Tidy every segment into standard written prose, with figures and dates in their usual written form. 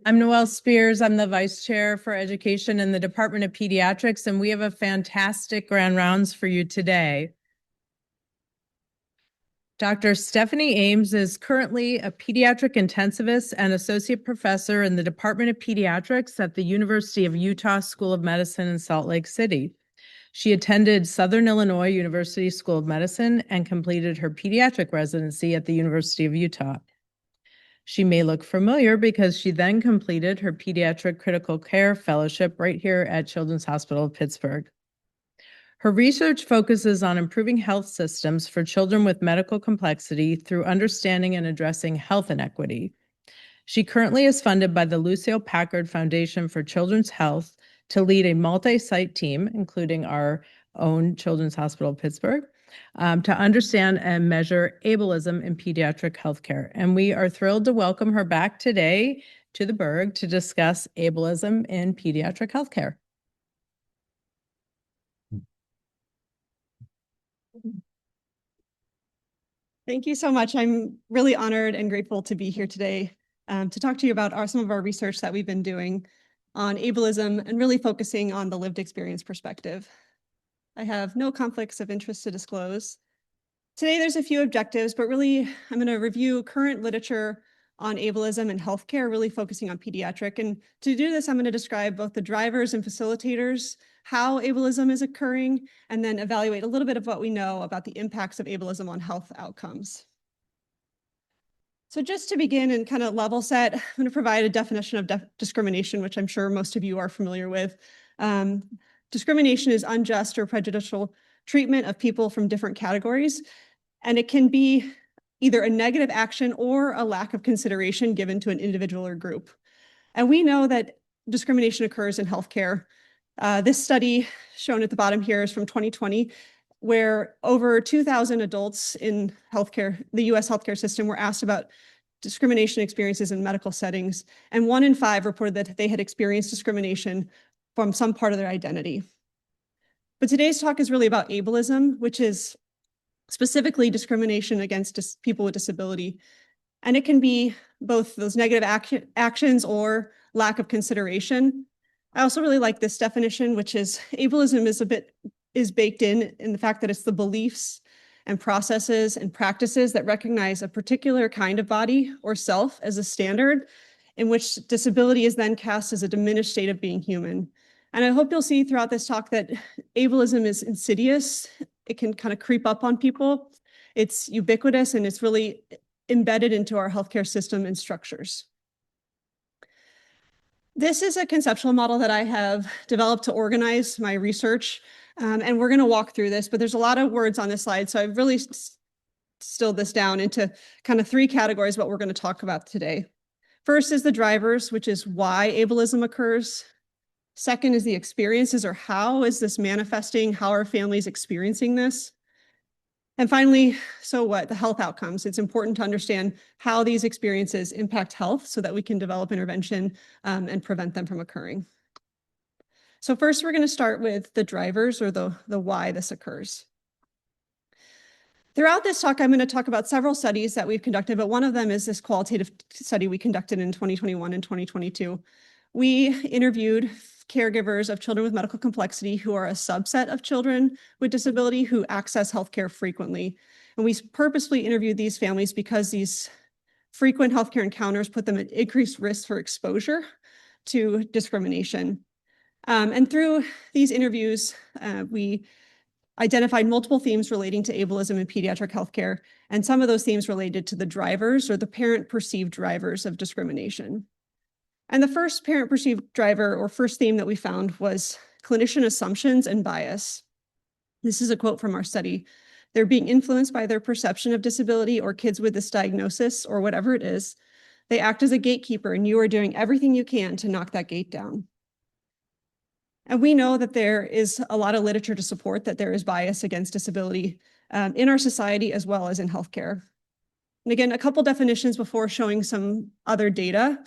I'm Noelle Spears. I'm the Vice Chair for Education in the Department of Pediatrics, and we have a fantastic Grand Rounds for you today. Dr. Stefanie Ames is currently a pediatric intensivist and associate professor in the Department of Pediatrics at the University of Utah School of Medicine in Salt Lake City. She attended Southern Illinois University School of Medicine and completed her pediatric residency at the University of Utah. She may look familiar because she then completed her pediatric critical care fellowship right here at Children's Hospital of Pittsburgh. Her research focuses on improving health systems for children with medical complexity through understanding and addressing health inequity. She currently is funded by the Lucile Packard Foundation for Children's Health to lead a multi-site team, including our own Children's Hospital of Pittsburgh, to understand and measure ableism in pediatric healthcare. And we are thrilled to welcome her back today to the Berg to discuss ableism in pediatric healthcare. Thank you so much. I'm really honored and grateful to be here today to talk to you about some of our research that we've been doing on ableism and really focusing on the lived experience perspective. I have no conflicts of interest to disclose. Today, there's a few objectives, but really, I'm going to review current literature on ableism and healthcare, really focusing on pediatric. And to do this, I'm going to describe both the drivers and facilitators, how ableism is occurring, and then evaluate a little bit of what we know about the impacts of ableism on health outcomes. So just to begin and kind of level set, I'm going to provide a definition of discrimination, which I'm sure most of you are familiar with. Discrimination is unjust or prejudicial treatment of people from different categories, and it can be either a negative action or a lack of consideration given to an individual or group. And we know that discrimination occurs in healthcare. This study shown at the bottom here is from 2020, where over 2,000 adults in healthcare, the US healthcare system, were asked about discrimination experiences in medical settings, and 1 in 5 reported that they had experienced discrimination from some part of their identity. But today's talk is really about ableism, which is specifically discrimination against people with disability. And it can be both those negative actions or lack of consideration. I also really like this definition, which is ableism is baked in the fact that it's the beliefs and processes and practices that recognize a particular kind of body or self as a standard, in which disability is then cast as a diminished state of being human. And I hope you'll see throughout this talk that ableism is insidious. It can kind of creep up on people. It's ubiquitous, and it's really embedded into our healthcare system and structures. This is a conceptual model that I have developed to organize my research, and we're going to walk through this, but there's a lot of words on this slide, so I've really distilled this down into kind of 3 categories, what we're going to talk about today. First is the drivers, which is why ableism occurs. Second is the experiences, or how is this manifesting? How are families experiencing this? And finally, so what? The health outcomes. It's important to understand how these experiences impact health so that we can develop intervention and prevent them from occurring. So first, we're going to start with the drivers, or the why this occurs. Throughout this talk, I'm going to talk about several studies that we've conducted, but one of them is this qualitative study we conducted in 2021 and 2022. We interviewed caregivers of children with medical complexity who are a subset of children with disability who access healthcare frequently. And we purposefully interviewed these families because these frequent healthcare encounters put them at increased risk for exposure to discrimination. And through these interviews, we identified multiple themes relating to ableism in pediatric healthcare, and some of those themes related to the drivers, or the parent-perceived drivers of discrimination. And the first parent-perceived driver, or first theme that we found, was clinician assumptions and bias. This is a quote from our study. They're being influenced by their perception of disability or kids with this diagnosis or whatever it is. They act as a gatekeeper, and you are doing everything you can to knock that gate down. And we know that there is a lot of literature to support that there is bias against disability in our society as well as in healthcare. And again, a couple definitions before showing some other data.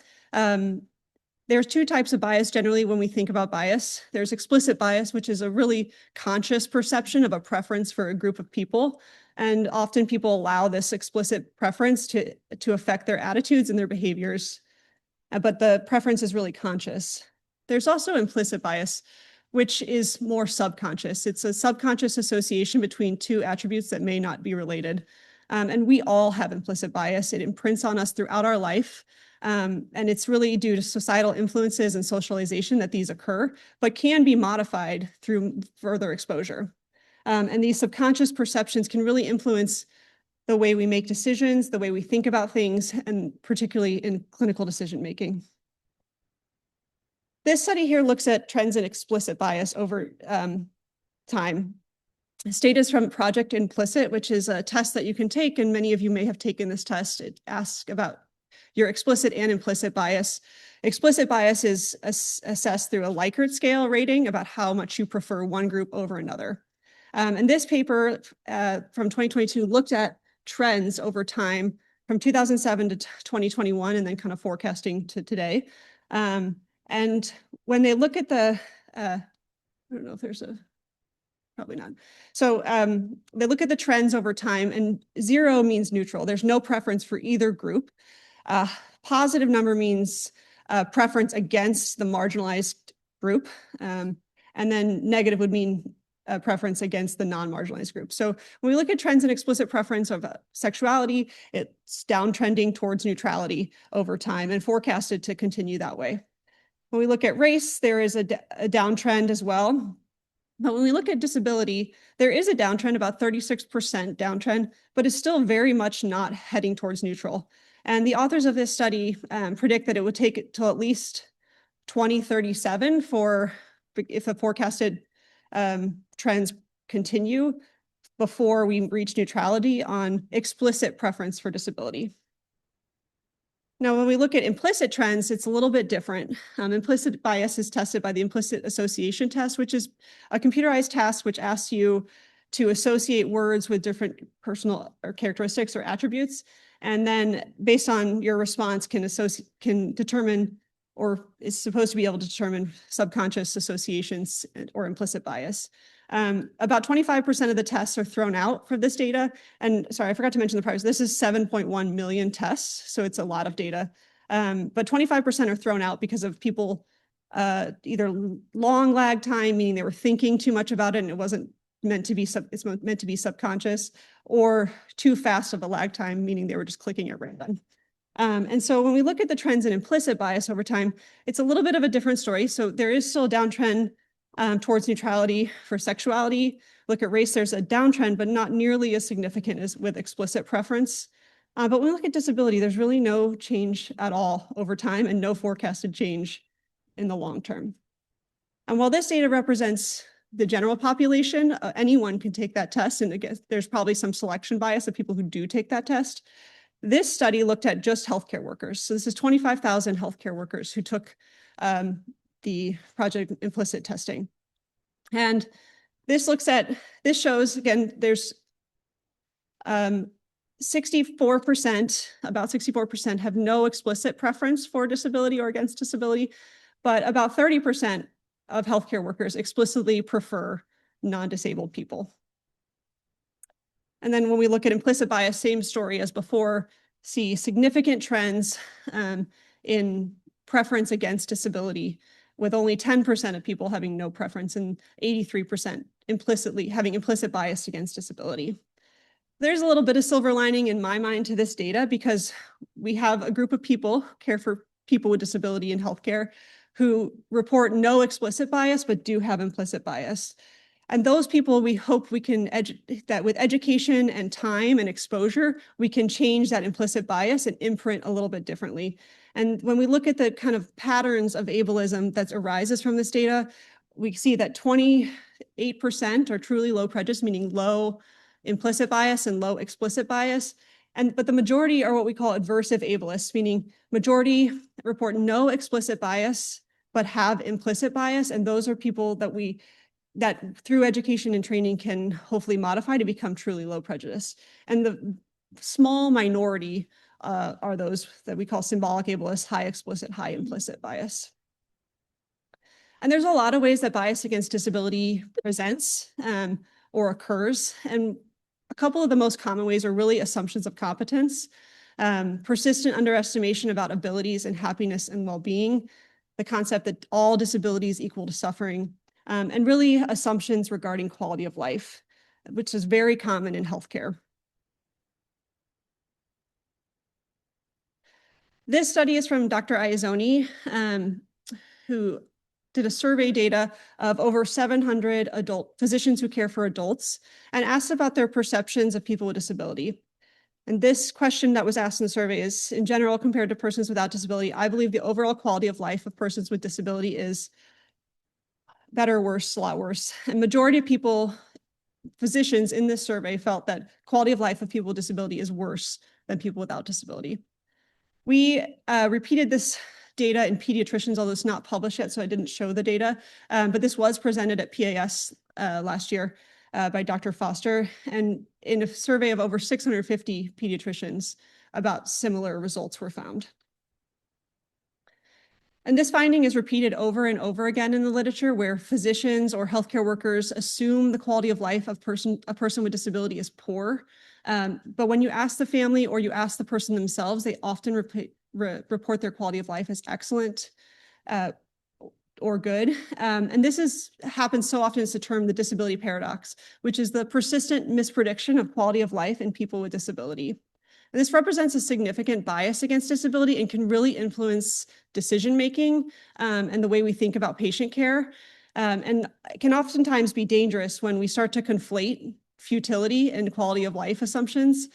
There's 2 types of bias generally when we think about bias. There's explicit bias, which is a really conscious perception of a preference for a group of people. And often people allow this explicit preference to affect their attitudes and their behaviors. but the preference is really conscious. There's also implicit bias, which is more subconscious. It's a subconscious association between two attributes that may not be related. And we all have implicit bias. It imprints on us throughout our life. And it's really due to societal influences and socialization that these occur, but can be modified through further exposure. And these subconscious perceptions can really influence the way we make decisions, the way we think about things, and particularly in clinical decision making. This study here looks at trends in explicit bias over time. This data is from Project Implicit, which is a test that you can take, and many of you may have taken this test. It asks about your explicit and implicit bias. Explicit bias is assessed through a Likert scale rating about how much you prefer one group over another. And this paper from 2022 looked at trends over time from 2007 to 2021, and then kind of forecasting to today. And when they look at the, I don't know if there's a, probably not. So they look at the trends over time, and 0 means neutral. There's no preference for either group. Positive number means preference against the marginalized group. And then negative would mean preference against the non-marginalized group. So when we look at trends in explicit preference of sexuality, it's downtrending towards neutrality over time and forecasted to continue that way. When we look at race, there is a downtrend as well. But when we look at disability, there is a downtrend, about 36% downtrend, but it's still very much not heading towards neutral. And the authors of this study predict that it would take it till at least 2037 for, if the forecasted trends continue, before we reach neutrality on explicit preference for disability. Now, when we look at implicit trends, it's a little bit different. Implicit bias is tested by the implicit association test, which is a computerized test which asks you to associate words with different personal or characteristics or attributes, and then based on your response can determine, or is supposed to be able to determine, subconscious associations or implicit bias. About 25% of the tests are thrown out for this data. And sorry, I forgot to mention the price. This is 7.1 million tests, so it's a lot of data. But 25% are thrown out because of people either long lag time, meaning they were thinking too much about it and it wasn't meant to be, it's meant to be subconscious, or too fast of a lag time, meaning they were just clicking at random. And so when we look at the trends in implicit bias over time, it's a little bit of a different story. So there is still a downtrend towards neutrality for sexuality. Look at race, there's a downtrend, but not nearly as significant as with explicit preference. But when we look at disability, there's really no change at all over time and no forecasted change in the long term. And while this data represents the general population, anyone can take that test. And again, there's probably some selection bias of people who do take that test. This study looked at just healthcare workers. So this is 25,000 healthcare workers who took the Project Implicit testing. And this shows, again, there's 64%, about 64% have no explicit preference for disability or against disability, but about 30% of healthcare workers explicitly prefer non-disabled people. And then when we look at implicit bias, same story as before, see significant trends in preference against disability, with only 10% of people having no preference and 83% implicitly having implicit bias against disability. There's a little bit of silver lining in my mind to this data, because we have a group of people, care for people with disability in healthcare, who report no explicit bias, but do have implicit bias. And those people, we hope we can, that with education and time and exposure, we can change that implicit bias and imprint a little bit differently. And when we look at the kind of patterns of ableism that arises from this data, we see that 28% are truly low prejudice, meaning low implicit bias and low explicit bias. But the majority are what we call adversive ableists, meaning majority report no explicit bias, but have implicit bias. And those are people that through education and training can hopefully modify to become truly low prejudice. And the small minority are those that we call symbolic ableists, high explicit, high implicit bias. And there's a lot of ways that bias against disability presents or occurs. And a couple of the most common ways are really assumptions of competence. persistent underestimation about abilities and happiness and well-being, the concept that all disabilities equal to suffering, and really assumptions regarding quality of life, which is very common in healthcare. This study is from Dr. Iazzoni, who did a survey data of over 700 adult physicians who care for adults and asked about their perceptions of people with disability. And this question that was asked in the survey is, in general, compared to persons without disability, I believe the overall quality of life of persons with disability is better, worse, a lot worse. And majority of people, physicians in this survey, felt that quality of life of people with disability is worse than people without disability. We repeated this data in pediatricians, although it's not published yet, so I didn't show the data, but this was presented at PAS last year by Dr. Foster, and in a survey of over 650 pediatricians, about similar results were found. And this finding is repeated over and over again in the literature, where physicians or healthcare workers assume the quality of life of a person with disability is poor. But when you ask the family or you ask the person themselves, they often report their quality of life as excellent or good. And this happens so often, it's a term, the disability paradox, which is the persistent misprediction of quality of life in people with disability. And this represents a significant bias against disability and can really influence decision-making and the way we think about patient care. And it can oftentimes be dangerous when we start to conflate futility and quality of life assumptions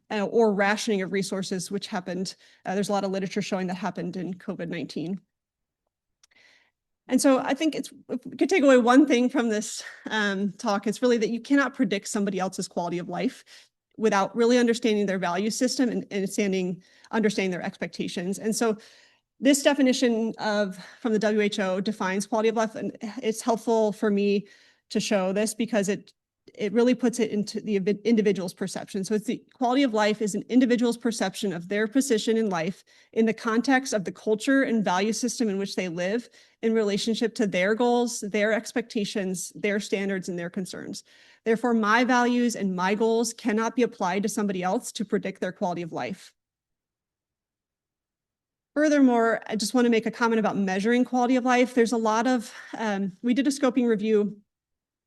or rationing of resources, which happened. There's a lot of literature showing that happened in COVID-19. And so I think if we could take away one thing from this talk, it's really that you cannot predict somebody else's quality of life without really understanding their value system and understanding their expectations. And so this definition from the WHO defines quality of life, and it's helpful for me to show this because it really puts it into the individual's perception. So it's the quality of life is an individual's perception of their position in life in the context of the culture and value system in which they live in relationship to their goals, their expectations, their standards, and their concerns. Therefore, my values and my goals cannot be applied to somebody else to predict their quality of life. Furthermore, I just want to make a comment about measuring quality of life. There's a lot of, we did a scoping review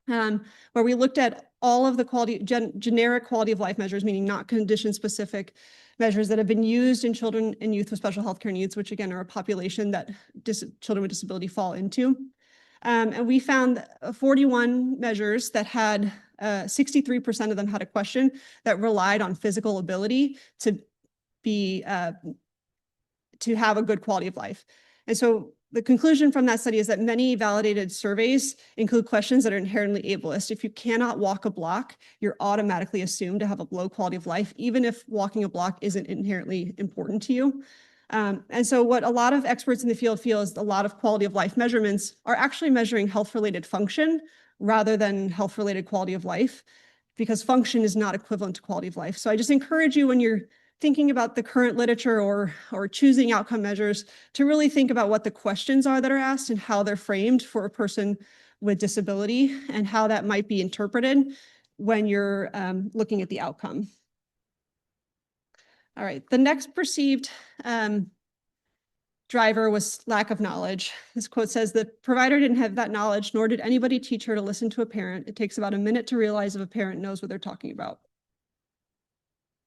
where we looked at all of the generic quality of life measures, meaning not condition-specific measures that have been used in children and youth with special healthcare needs, which again are a population that children with disability fall into. And we found 41 measures that had 63% of them had a question that relied on physical ability to have a good quality of life. And so the conclusion from that study is that many validated surveys include questions that are inherently ableist. If you cannot walk a block, you're automatically assumed to have a low quality of life, even if walking a block isn't inherently important to you. And so what a lot of experts in the field feel is a lot of quality of life measurements are actually measuring health-related function rather than health-related quality of life, because function is not equivalent to quality of life. So I just encourage you, when you're thinking about the current literature or choosing outcome measures, to really think about what the questions are that are asked and how they're framed for a person with disability and how that might be interpreted when you're looking at the outcome. All right, the next perceived driver was lack of knowledge. This quote says, "The provider didn't have that knowledge, nor did anybody teach her to listen to a parent. It takes about a minute to realize if a parent knows what they're talking about."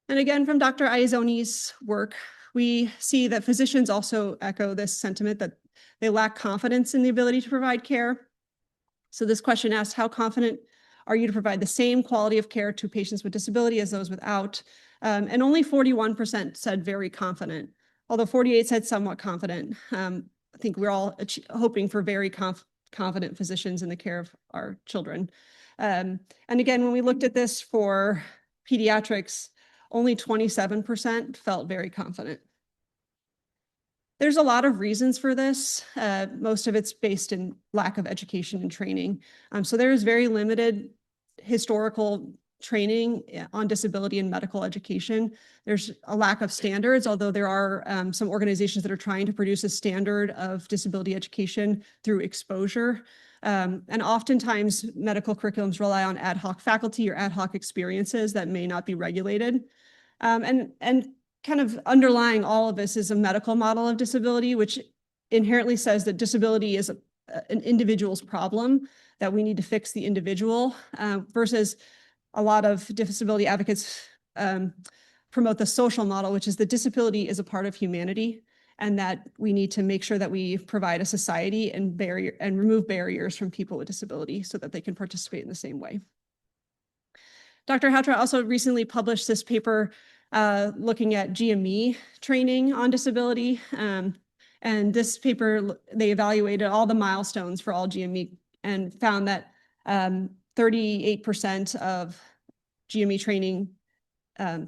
And again, from Dr. Iazzoni's work, we see that physicians also echo this sentiment that they lack confidence in the ability to provide care. So this question asks, how confident are you to provide the same quality of care to patients with disability as those without? And only 41% said very confident, although 48% said somewhat confident. I think we're all hoping for very confident physicians in the care of our children. And again, when we looked at this for pediatrics, only 27% felt very confident. There's a lot of reasons for this. Most of it's based in lack of education and training. So there is very limited historical training on disability and medical education. There's a lack of standards, although there are some organizations that are trying to produce a standard of disability education through exposure. And oftentimes medical curriculums rely on ad hoc faculty or ad hoc experiences that may not be regulated. And kind of underlying all of this is a medical model of disability, which inherently says that disability is an individual's problem, that we need to fix the individual, versus a lot of disability advocates promote the social model, which is that disability is a part of humanity, and that we need to make sure that we provide a society and remove barriers from people with disability so that they can participate in the same way. Dr. Hatra also recently published this paper looking at GME training on disability. And this paper, they evaluated all the milestones for all GME and found that 38% of GME training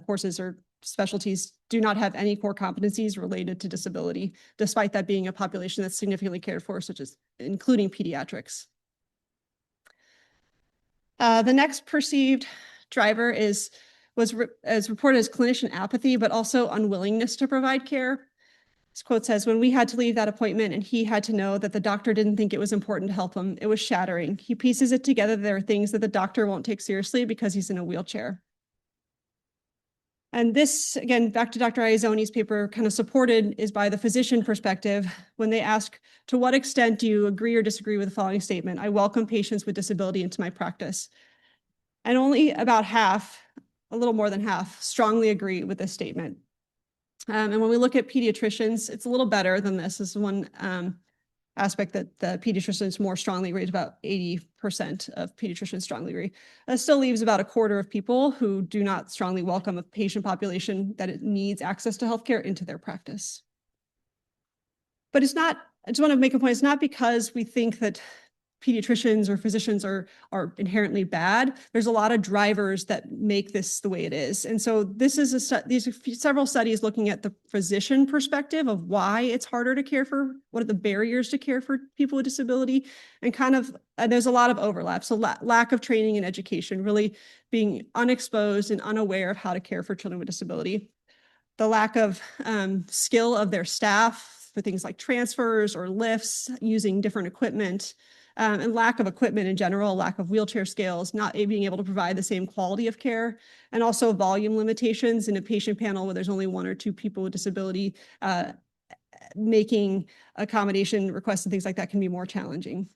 courses or specialties do not have any core competencies related to disability, despite that being a population that's significantly cared for, such as including pediatrics. The next perceived driver was reported as clinician apathy, but also unwillingness to provide care. This quote says, "When we had to leave that appointment and he had to know that the doctor didn't think it was important to help him, it was shattering. He pieces it together. There are things that the doctor won't take seriously because he's in a wheelchair." And this, again, back to Dr. Iazoni's paper, kind of supported is by the physician perspective when they ask, to what extent do you agree or disagree with the following statement? I welcome patients with disability into my practice. And only about half, a little more than half, strongly agree with this statement. And when we look at pediatricians, it's a little better than this. This is one aspect that the pediatricians more strongly agree. About 80% of pediatricians strongly agree. That still leaves about a quarter of people who do not strongly welcome a patient population that it needs access to healthcare into their practice. But it's not, I just want to make a point, it's not because we think that pediatricians or physicians are inherently bad. There's a lot of drivers that make this the way it is. And so this is these are several studies looking at the physician perspective of why it's harder to care for, what are the barriers to care for people with disability, and there's a lot of overlap. So lack of training and education, really being unexposed and unaware of how to care for children with disability. The lack of skill of their staff for things like transfers or lifts, using different equipment, and lack of equipment in general, lack of wheelchair scales, not being able to provide the same quality of care, and also volume limitations in a patient panel where there's only 1 or 2 people with disability. Making accommodation requests and things like that can be more challenging.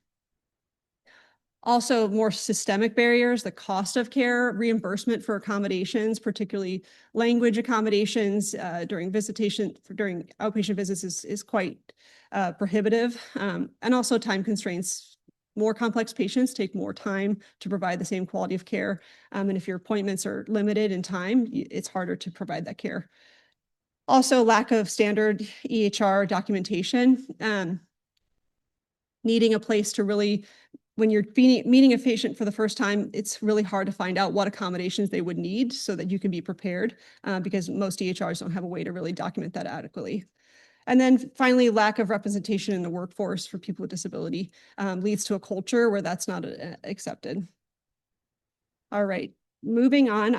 Also, more systemic barriers, the cost of care, reimbursement for accommodations, particularly language accommodations during outpatient visits is quite prohibitive. And also time constraints. More complex patients take more time to provide the same quality of care. And if your appointments are limited in time, it's harder to provide that care. Also, lack of standard EHR documentation. Needing a place to really, when you're meeting a patient for the first time, it's really hard to find out what accommodations they would need so that you can be prepared, because most EHRs don't have a way to really document that adequately. And then finally, lack of representation in the workforce for people with disability leads to a culture where that's not accepted. All right, moving on,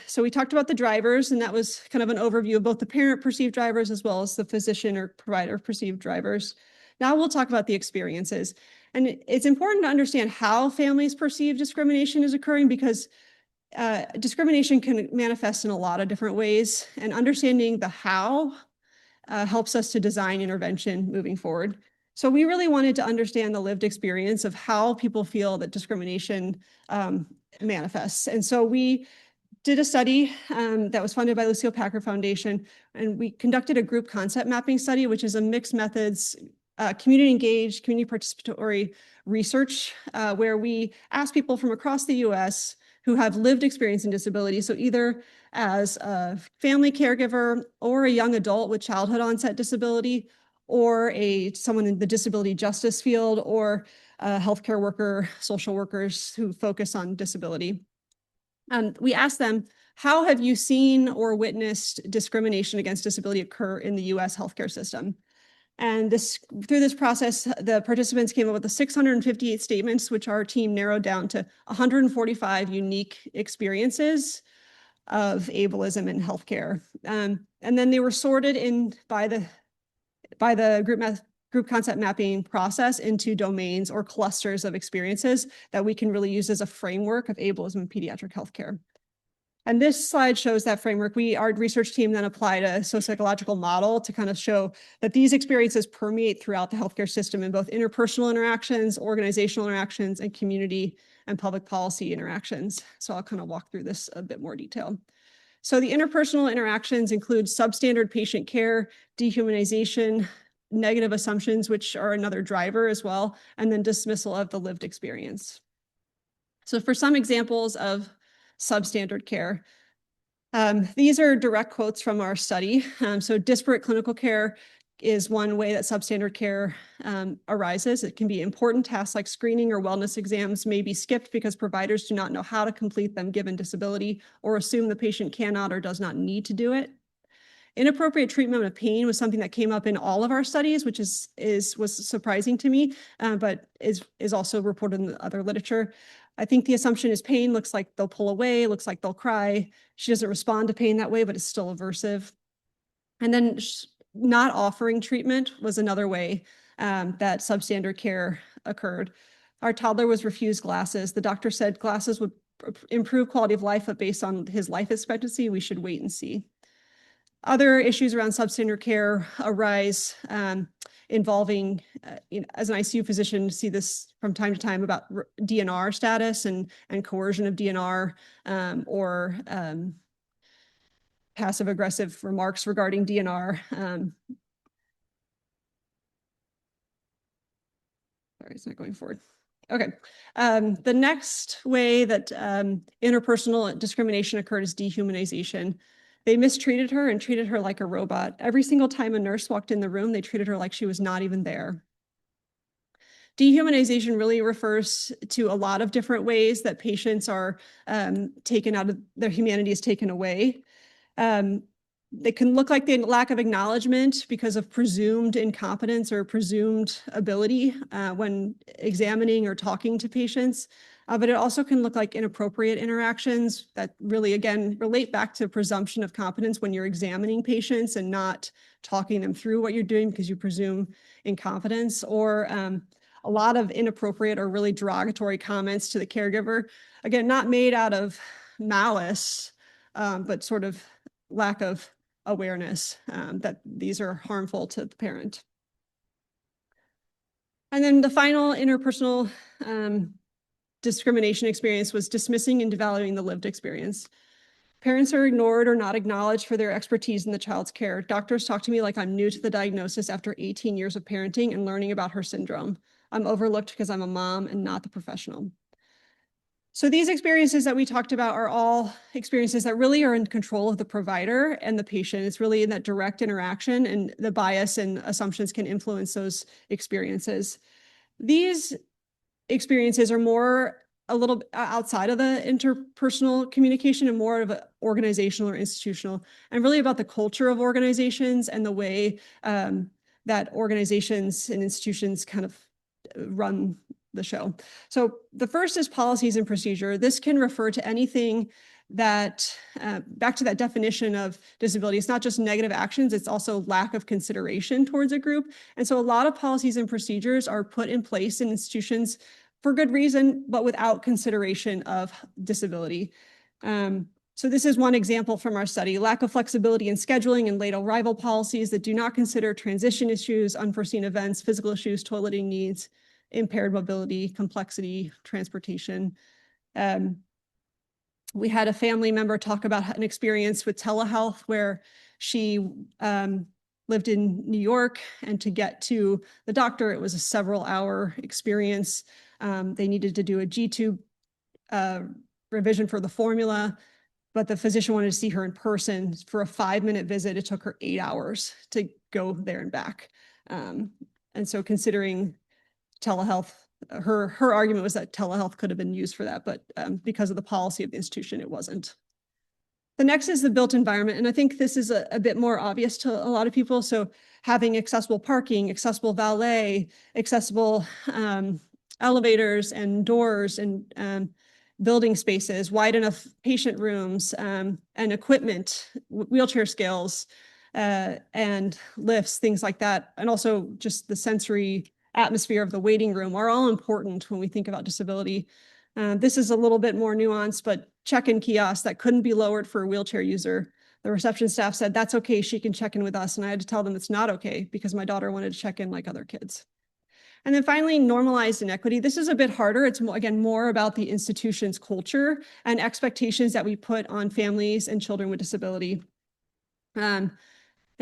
so we talked about the drivers, and that was kind of an overview of both the parent perceived drivers as well as the physician or provider perceived drivers. Now we'll talk about the experiences. And it's important to understand how families perceive discrimination is occurring, because discrimination can manifest in a lot of different ways, and understanding the how helps us to design intervention moving forward. So we really wanted to understand the lived experience of how people feel that discrimination manifests. And so we did a study that was funded by Lucille Packard Foundation, and we conducted a group concept mapping study, which is a mixed methods, community engaged, community participatory research, where we asked people from across the US who have lived experience in disability. So either as a family caregiver or a young adult with childhood onset disability, or someone in the disability justice field, or a healthcare worker, social workers who focus on disability. We asked them, how have you seen or witnessed discrimination against disability occur in the US healthcare system? And through this process, the participants came up with the 658 statements, which our team narrowed down to 145 unique experiences of ableism in healthcare. And then they were sorted in by the group concept mapping process into domains or clusters of experiences that we can really use as a framework of ableism in pediatric healthcare. And this slide shows that framework. Our research team then applied a sociological model to kind of show that these experiences permeate throughout the healthcare system in both interpersonal interactions, organizational interactions, and community and public policy interactions. So I'll kind of walk through this a bit more detail. So the interpersonal interactions include substandard patient care, dehumanization, negative assumptions, which are another driver as well, and then dismissal of the lived experience. So for some examples of substandard care, these are direct quotes from our study. So disparate clinical care is one way that substandard care arises. It can be important tasks like screening or wellness exams may be skipped because providers do not know how to complete them given disability or assume the patient cannot or does not need to do it. Inappropriate treatment of pain was something that came up in all of our studies, which was surprising to me, but is also reported in the other literature. I think the assumption is pain looks like they'll pull away, looks like they'll cry. She doesn't respond to pain that way, but it's still aversive. And then not offering treatment was another way that substandard care occurred. Our toddler was refused glasses. The doctor said glasses would improve quality of life, but based on his life expectancy, we should wait and see. Other issues around substandard care arise involving, as an ICU physician, see this from time to time about DNR status and coercion of DNR or passive aggressive remarks regarding DNR. Sorry, it's not going forward. Okay. The next way that interpersonal discrimination occurred is dehumanization. They mistreated her and treated her like a robot. Every single time a nurse walked in the room, they treated her like she was not even there. Dehumanization really refers to a lot of different ways that patients are taken out of, their humanity is taken away. They can look like the lack of acknowledgement because of presumed incompetence or presumed ability when examining or talking to patients. But it also can look like inappropriate interactions that really, again, relate back to presumption of competence when you're examining patients and not talking them through what you're doing because you presume incompetence, or a lot of inappropriate or really derogatory comments to the caregiver. Again, not made out of malice, but sort of lack of awareness that these are harmful to the parent. And then the final interpersonal discrimination experience was dismissing and devaluing the lived experience. Parents are ignored or not acknowledged for their expertise in the child's care. Doctors talk to me like I'm new to the diagnosis after 18 years of parenting and learning about her syndrome. I'm overlooked because I'm a mom and not the professional. So these experiences that we talked about are all experiences that really are in control of the provider and the patient. It's really in that direct interaction, and the bias and assumptions can influence those experiences. These experiences are more a little outside of the interpersonal communication and more of an organizational or institutional, and really about the culture of organizations and the way that organizations and institutions kind of run the show. So the first is policies and procedure. This can refer to anything that, back to that definition of disability, it's not just negative actions, it's also lack of consideration towards a group. And so a lot of policies and procedures are put in place in institutions for good reason, but without consideration of disability. So this is one example from our study: lack of flexibility in scheduling and late arrival policies that do not consider transition issues, unforeseen events, physical issues, toileting needs, impaired mobility, complexity, transportation. We had a family member talk about an experience with telehealth where she lived in New York, and to get to the doctor, it was a several-hour experience. They needed to do a G-tube revision for the formula, but the physician wanted to see her in person. For a 5-minute visit, it took her 8 hours to go there and back. And so considering telehealth, her argument was that telehealth could have been used for that, but because of the policy of the institution, it wasn't. The next is the built environment, and I think this is a bit more obvious to a lot of people. So having accessible parking, accessible valet, accessible elevators and doors and building spaces, wide enough patient rooms and equipment, wheelchair scales and lifts, things like that. And also just the sensory atmosphere of the waiting room are all important when we think about disability. This is a little bit more nuanced, but check-in kiosk that couldn't be lowered for a wheelchair user. The reception staff said, that's okay, she can check in with us. And I had to tell them it's not okay because my daughter wanted to check in like other kids. And then finally, normalized inequity. This is a bit harder. It's, again, more about the institution's culture and expectations that we put on families and children with disability. And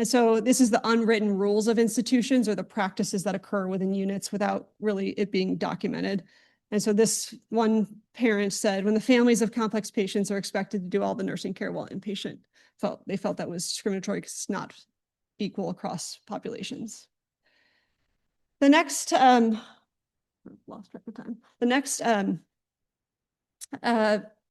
so this is the unwritten rules of institutions or the practices that occur within units without really it being documented. And so this one parent said, when the families of complex patients are expected to do all the nursing care while inpatient, they felt that was discriminatory because it's not equal across populations. The next, lost track of time. The next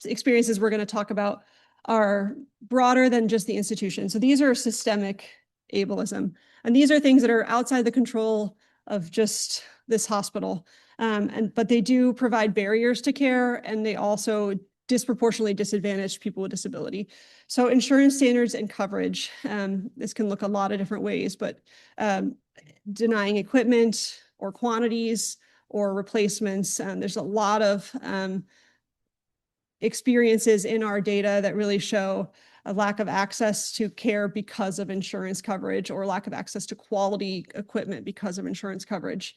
experiences we're going to talk about are broader than just the institution. So these are systemic ableism. And these are things that are outside the control of just this hospital. But they do provide barriers to care, and they also disproportionately disadvantage people with disability. So insurance standards and coverage, this can look a lot of different ways, but denying equipment or quantities or replacements. There's a lot of experiences in our data that really show a lack of access to care because of insurance coverage or lack of access to quality equipment because of insurance coverage.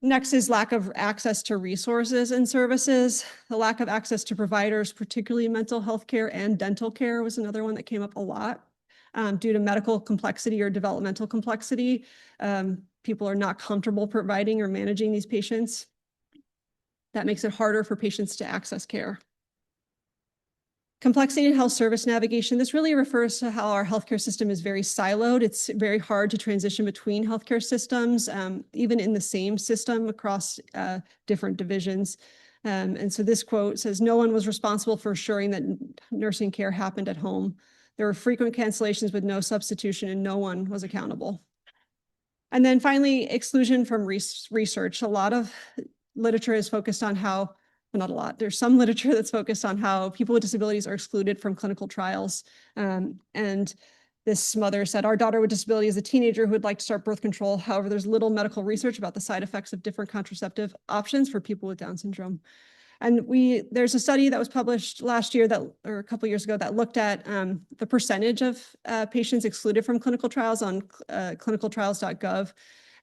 Next is lack of access to resources and services. The lack of access to providers, particularly mental health care and dental care, was another one that came up a lot. Due to medical complexity or developmental complexity, people are not comfortable providing or managing these patients. That makes it harder for patients to access care. Complexity in health service navigation. This really refers to how our healthcare system is very siloed. It's very hard to transition between healthcare systems, even in the same system across different divisions. And so this quote says, no one was responsible for assuring that nursing care happened at home. There were frequent cancellations with no substitution, and no one was accountable. And then finally, exclusion from research. A lot of literature is focused on how, well, not a lot, there's some literature that's focused on how people with disabilities are excluded from clinical trials. And this mother said, our daughter with disability is a teenager who would like to start birth control. However, there's little medical research about the side effects of different contraceptive options for people with Down syndrome. And there's a study that was published last year or a couple of years ago that looked at the percentage of patients excluded from clinical trials on clinicaltrials.gov.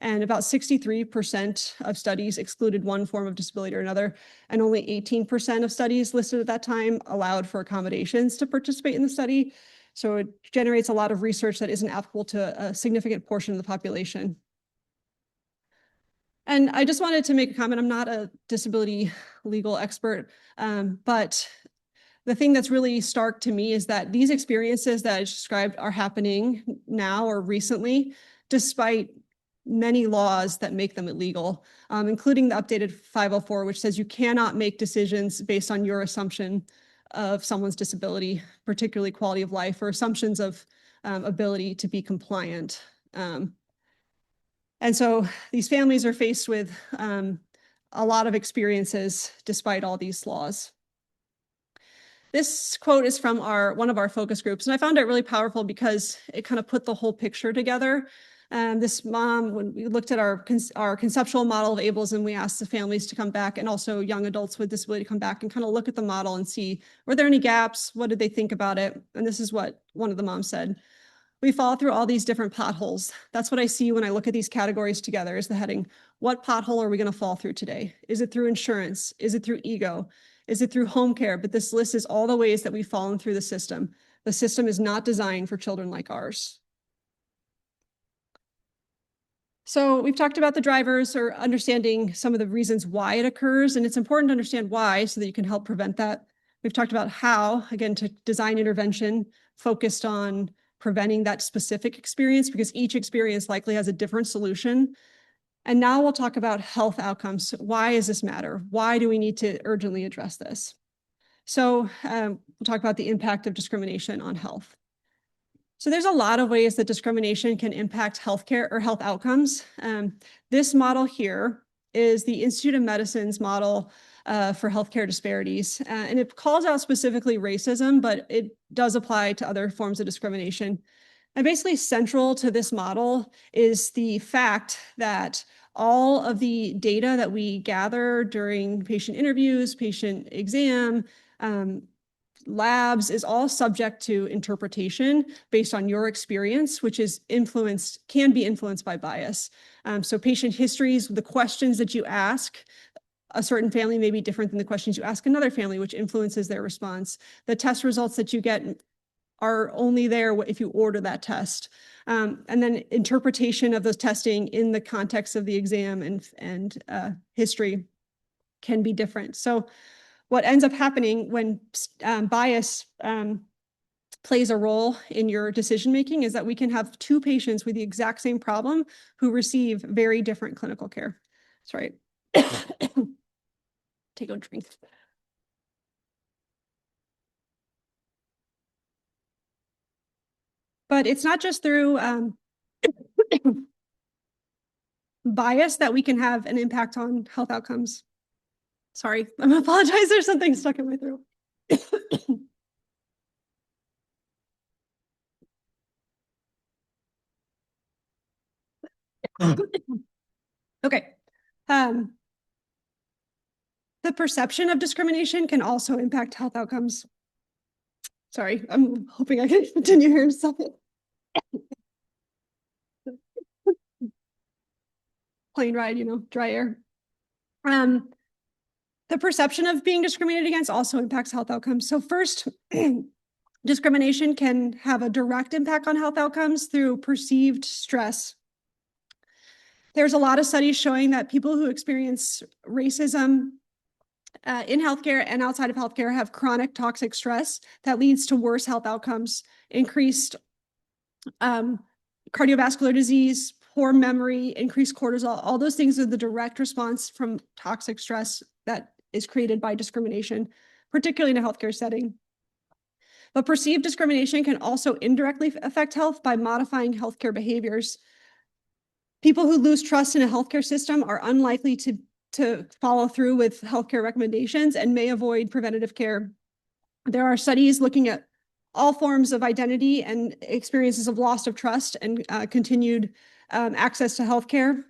And about 63% of studies excluded one form of disability or another. And only 18% of studies listed at that time allowed for accommodations to participate in the study. So it generates a lot of research that isn't applicable to a significant portion of the population. And I just wanted to make a comment. I'm not a disability legal expert, but the thing that's really stark to me is that these experiences that I described are happening now or recently, despite many laws that make them illegal, including the updated 504, which says you cannot make decisions based on your assumption of someone's disability, particularly quality of life, or assumptions of ability to be compliant. And so these families are faced with a lot of experiences despite all these laws. This quote is from one of our focus groups, and I found it really powerful because it kind of put the whole picture together. This mom, when we looked at our conceptual model of ableism, we asked the families to come back and also young adults with disability to come back and kind of look at the model and see, were there any gaps? What did they think about it? And this is what one of the moms said. We fall through all these different potholes. That's what I see when I look at these categories together is the heading. What pothole are we going to fall through today? Is it through insurance? Is it through ego? Is it through home care? But this list is all the ways that we've fallen through the system. The system is not designed for children like ours. So we've talked about the drivers or understanding some of the reasons why it occurs, and it's important to understand why so that you can help prevent that. We've talked about how, again, to design intervention focused on preventing that specific experience because each experience likely has a different solution. And now we'll talk about health outcomes. Why does this matter? Why do we need to urgently address this? So we'll talk about the impact of discrimination on health. So there's a lot of ways that discrimination can impact healthcare or health outcomes. This model here is the Institute of Medicine's model for healthcare disparities. And it calls out specifically racism, but it does apply to other forms of discrimination. And basically central to this model is the fact that all of the data that we gather during patient interviews, patient exam, labs is all subject to interpretation based on your experience, which is can be influenced by bias. So patient histories, the questions that you ask a certain family may be different than the questions you ask another family, which influences their response. The test results that you get are only there if you order that test. And then interpretation of those testing in the context of the exam and history can be different. So what ends up happening when bias plays a role in your decision-making is that we can have two patients with the exact same problem who receive very different clinical care. Sorry. Take a drink. But it's not just through bias that we can have an impact on health outcomes. Sorry, I apologize. There's something stuck in my throat. Okay. The perception of discrimination can also impact health outcomes. Sorry, I'm hoping I can continue here in a second. Plane ride, dry air. The perception of being discriminated against also impacts health outcomes. So first, discrimination can have a direct impact on health outcomes through perceived stress. There's a lot of studies showing that people who experience racism in healthcare and outside of healthcare have chronic toxic stress that leads to worse health outcomes, increased cardiovascular disease, poor memory, increased cortisol. All those things are the direct response from toxic stress that is created by discrimination, particularly in a healthcare setting. But perceived discrimination can also indirectly affect health by modifying healthcare behaviors. People who lose trust in a healthcare system are unlikely to follow through with healthcare recommendations and may avoid preventative care. There are studies looking at all forms of identity and experiences of loss of trust and continued access to healthcare,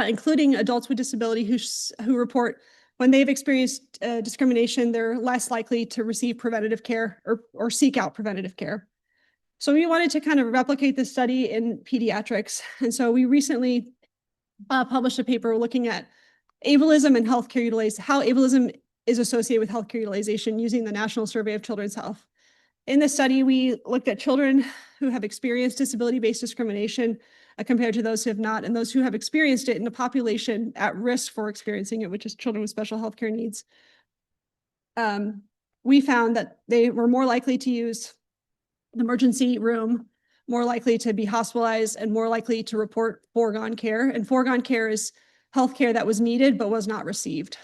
including adults with disability who report when they've experienced discrimination, they're less likely to receive preventative care or seek out preventative care. So we wanted to kind of replicate this study in pediatrics. And so we recently published a paper looking at ableism and healthcare utilization, how ableism is associated with healthcare utilization using the National Survey of Children's Health. In this study, we looked at children who have experienced disability-based discrimination compared to those who have not, and those who have experienced it in a population at risk for experiencing it, which is children with special healthcare needs. We found that they were more likely to use the emergency room, more likely to be hospitalized, and more likely to report foregone care. And foregone care is healthcare that was needed but was not received.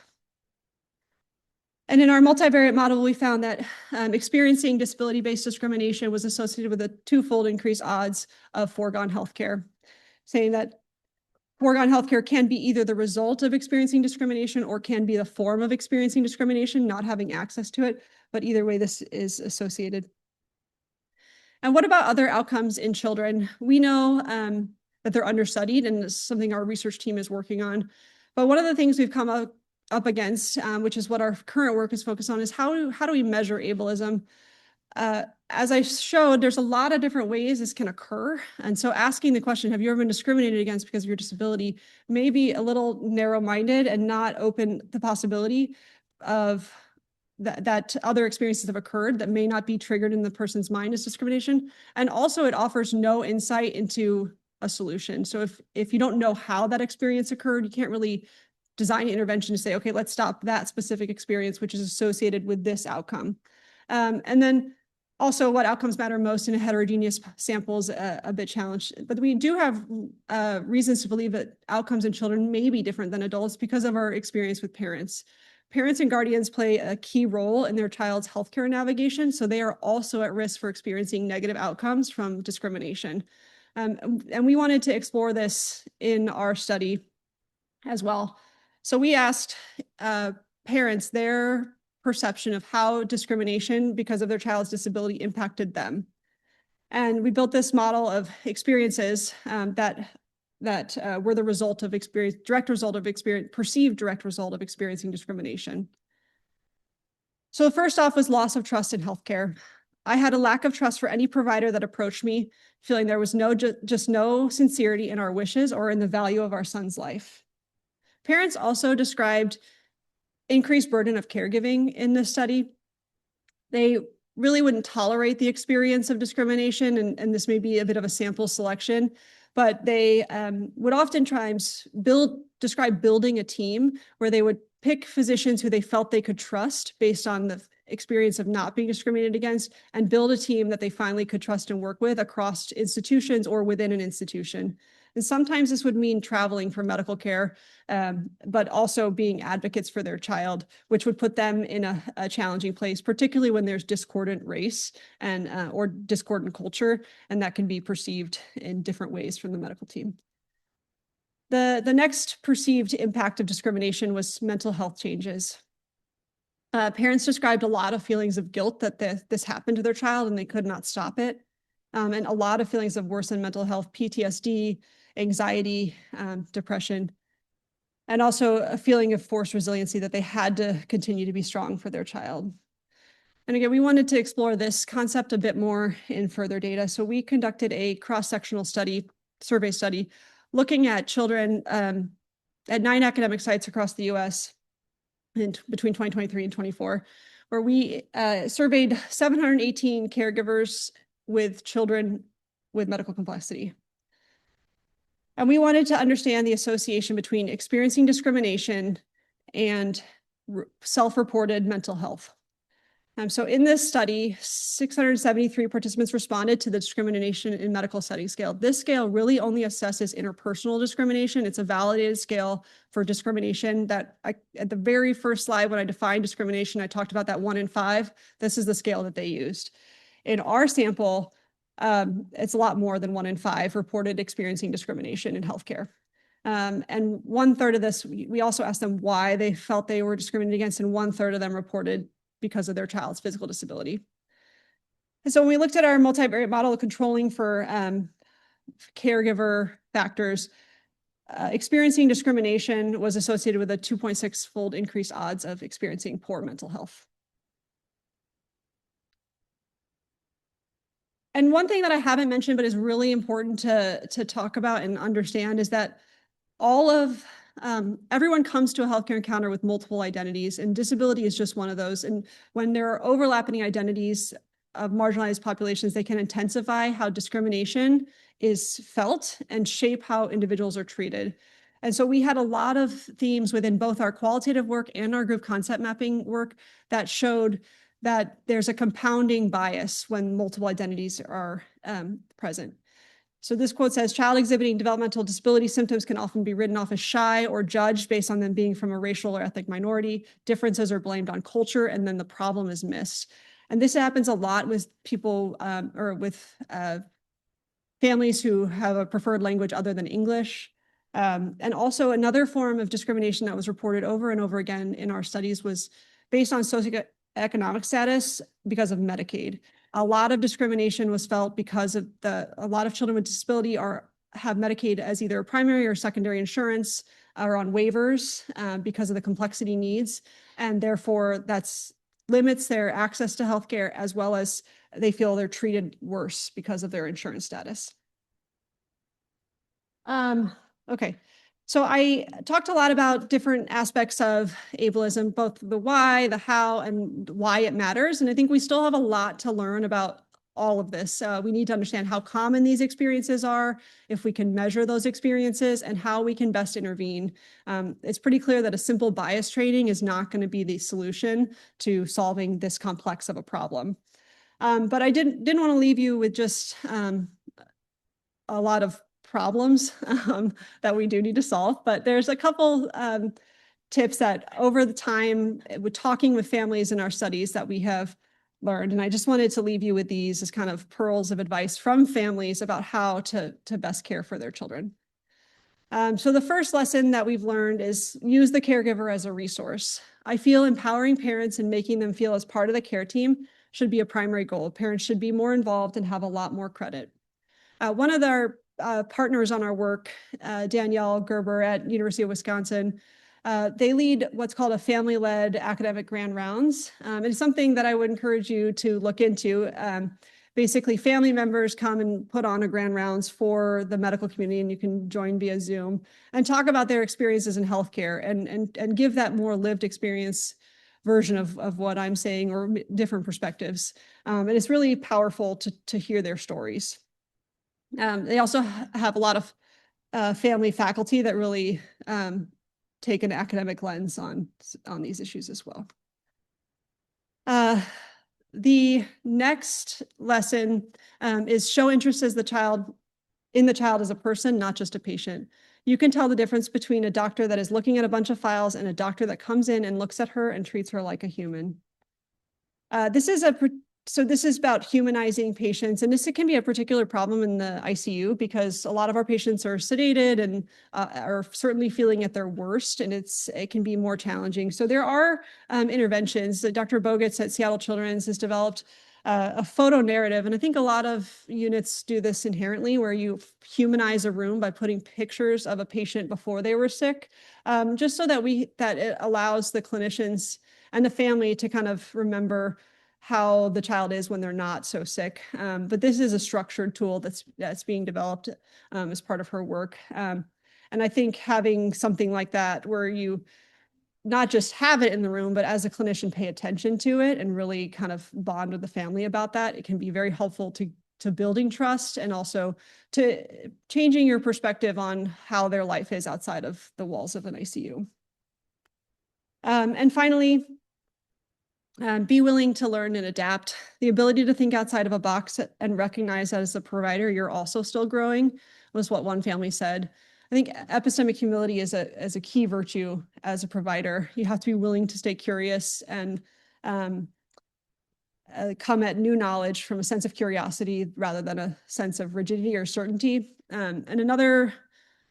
And in our multivariate model, we found that experiencing disability-based discrimination was associated with a twofold increased odds of foregone healthcare, saying that foregone healthcare can be either the result of experiencing discrimination or can be the form of experiencing discrimination, not having access to it. But either way, this is associated. And what about other outcomes in children? We know that they're understudied, and this is something our research team is working on. But one of the things we've come up against, which is what our current work is focused on, is how do we measure ableism? As I showed, there's a lot of different ways this can occur. And so asking the question, have you ever been discriminated against because of your disability, may be a little narrow-minded and not open the possibility of that other experiences have occurred that may not be triggered in the person's mind as discrimination. And also it offers no insight into a solution. So if you don't know how that experience occurred, you can't really design an intervention to say, okay, let's stop that specific experience, which is associated with this outcome. And then also what outcomes matter most in a heterogeneous sample is a bit challenged. But we do have reasons to believe that outcomes in children may be different than adults because of our experience with parents. Parents and guardians play a key role in their child's healthcare navigation, so they are also at risk for experiencing negative outcomes from discrimination. And we wanted to explore this in our study as well. So we asked parents their perception of how discrimination because of their child's disability impacted them. And we built this model of experiences that were the result of perceived direct result of experiencing discrimination. So first off was loss of trust in healthcare. I had a lack of trust for any provider that approached me, feeling there was just no sincerity in our wishes or in the value of our son's life. Parents also described increased burden of caregiving in this study. They really wouldn't tolerate the experience of discrimination, and this may be a bit of a sample selection, but they would oftentimes describe building a team where they would pick physicians who they felt they could trust based on the experience of not being discriminated against, and build a team that they finally could trust and work with across institutions or within an institution. And sometimes this would mean traveling for medical care, but also being advocates for their child, which would put them in a challenging place, particularly when there's discordant race and or discordant culture, and that can be perceived in different ways from the medical team. The next perceived impact of discrimination was mental health changes. Parents described a lot of feelings of guilt that this happened to their child and they could not stop it. And a lot of feelings of worsened mental health, PTSD, anxiety, depression, and also a feeling of forced resiliency that they had to continue to be strong for their child. And again, we wanted to explore this concept a bit more in further data. So we conducted a cross-sectional survey study, looking at children at 9 academic sites across the US between 2023 and 24, where we surveyed 718 caregivers with children with medical complexity. And we wanted to understand the association between experiencing discrimination and self-reported mental health. So in this study, 673 participants responded to the discrimination in medical setting scale. This scale really only assesses interpersonal discrimination. It's a validated scale for discrimination that at the very first slide, when I defined discrimination, I talked about that 1 in 5. This is the scale that they used. In our sample, it's a lot more than 1 in 5 reported experiencing discrimination in healthcare. And 1/3 of this, we also asked them why they felt they were discriminated against, and 1/3 of them reported because of their child's physical disability. And so when we looked at our multivariate model of controlling for caregiver factors, experiencing discrimination was associated with a 2.6-fold increased odds of experiencing poor mental health. And one thing that I haven't mentioned, but is really important to talk about and understand, is that everyone comes to a healthcare encounter with multiple identities, and disability is just one of those. And when there are overlapping identities of marginalized populations, they can intensify how discrimination is felt and shape how individuals are treated. And so we had a lot of themes within both our qualitative work and our group concept mapping work that showed that there's a compounding bias when multiple identities are present. So this quote says, child exhibiting developmental disability symptoms can often be written off as shy or judged based on them being from a racial or ethnic minority. Differences are blamed on culture, and then the problem is missed. And this happens a lot with people or with families who have a preferred language other than English. And also another form of discrimination that was reported over and over again in our studies was based on socioeconomic status because of Medicaid. A lot of discrimination was felt because of a lot of children with disability have Medicaid as either primary or secondary insurance, or on waivers because of the complexity needs. And therefore that's limits their access to healthcare, as well as they feel they're treated worse because of their insurance status. Okay. So I talked a lot about different aspects of ableism, both the why, the how, and why it matters. And I think we still have a lot to learn about all of this. We need to understand how common these experiences are, if we can measure those experiences, and how we can best intervene. It's pretty clear that a simple bias training is not going to be the solution to solving this complex of a problem. But I didn't want to leave you with just a lot of problems that we do need to solve, but there's a couple tips that over the time with talking with families in our studies that we have learned. And I just wanted to leave you with these as kind of pearls of advice from families about how to best care for their children. So the first lesson that we've learned is use the caregiver as a resource. I feel empowering parents and making them feel as part of the care team should be a primary goal. Parents should be more involved and have a lot more credit. One of our partners on our work, Danielle Gerber at University of Wisconsin, They lead what's called a family-led academic grand rounds. It's something that I would encourage you to look into. Basically, family members come and put on a grand rounds for the medical community, and you can join via Zoom and talk about their experiences in healthcare and give that more lived experience version of what I'm saying, or different perspectives. And it's really powerful to hear their stories. They also have a lot of family faculty that really take an academic lens on these issues as well. The next lesson is show interest in the child as a person, not just a patient. You can tell the difference between a doctor that is looking at a bunch of files and a doctor that comes in and looks at her and treats her like a human. This is about humanizing patients, and this can be a particular problem in the ICU because a lot of our patients are sedated and are certainly feeling at their worst, and it can be more challenging. So there are interventions. Dr. Bogutz at Seattle Children's has developed a photo narrative, and I think a lot of units do this inherently, where you humanize a room by putting pictures of a patient before they were sick, just so that it allows the clinicians and the family to kind of remember how the child is when they're not so sick. But this is a structured tool that's being developed as part of her work. And I think having something like that, where you not just have it in the room, but as a clinician pay attention to it and really kind of bond with the family about that, it can be very helpful to building trust, and also to changing your perspective on how their life is outside of the walls of an ICU. And finally, be willing to learn and adapt. The ability to think outside of a box and recognize that as a provider, you're also still growing, was what one family said. I think epistemic humility is a key virtue as a provider. You have to be willing to stay curious and come at new knowledge from a sense of curiosity rather than a sense of rigidity or certainty. And another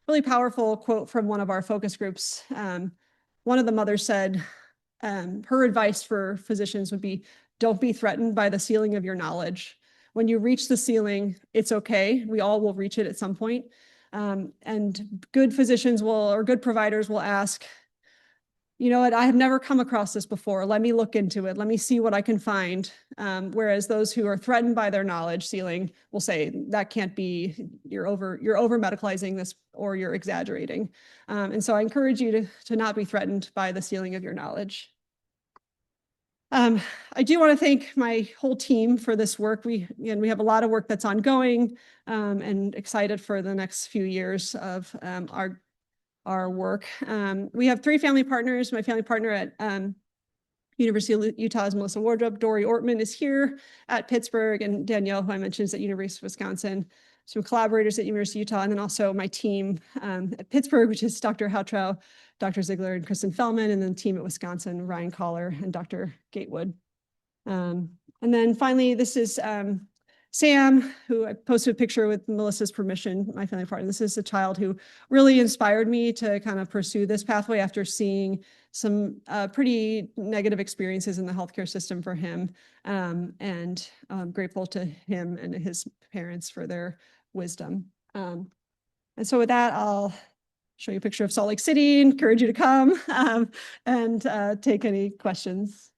really powerful quote from one of our focus groups, one of the mothers said, her advice for physicians would be, don't be threatened by the ceiling of your knowledge. When you reach the ceiling, it's okay. We all will reach it at some point. And good physicians or good providers will ask, you know what, I have never come across this before. Let me look into it. Let me see what I can find. Whereas those who are threatened by their knowledge ceiling will say, that can't be, you're over medicalizing this, or you're exaggerating. And so I encourage you to not be threatened by the ceiling of your knowledge. I do want to thank my whole team for this work. We have a lot of work that's ongoing, and excited for the next few years of our work. We have 3 family partners. My family partner at University of Utah is Melissa Wardrop. Dory Ortman is here at Pittsburgh, and Danielle, who I mentioned, is at University of Wisconsin. Some collaborators at University of Utah, and then also my team at Pittsburgh, which is Dr. Houtrow, Dr. Ziegler, and Kristen Fellman, and then the team at Wisconsin, Ryan Collar and Dr. Gatewood. And then finally, this is Sam, who I posted a picture with Melissa's permission, my family partner. This is a child who really inspired me to kind of pursue this pathway after seeing some pretty negative experiences in the healthcare system for him. And I'm grateful to him and his parents for their wisdom. And so with that, I'll show you a picture of Salt Lake City, encourage you to come and take any questions.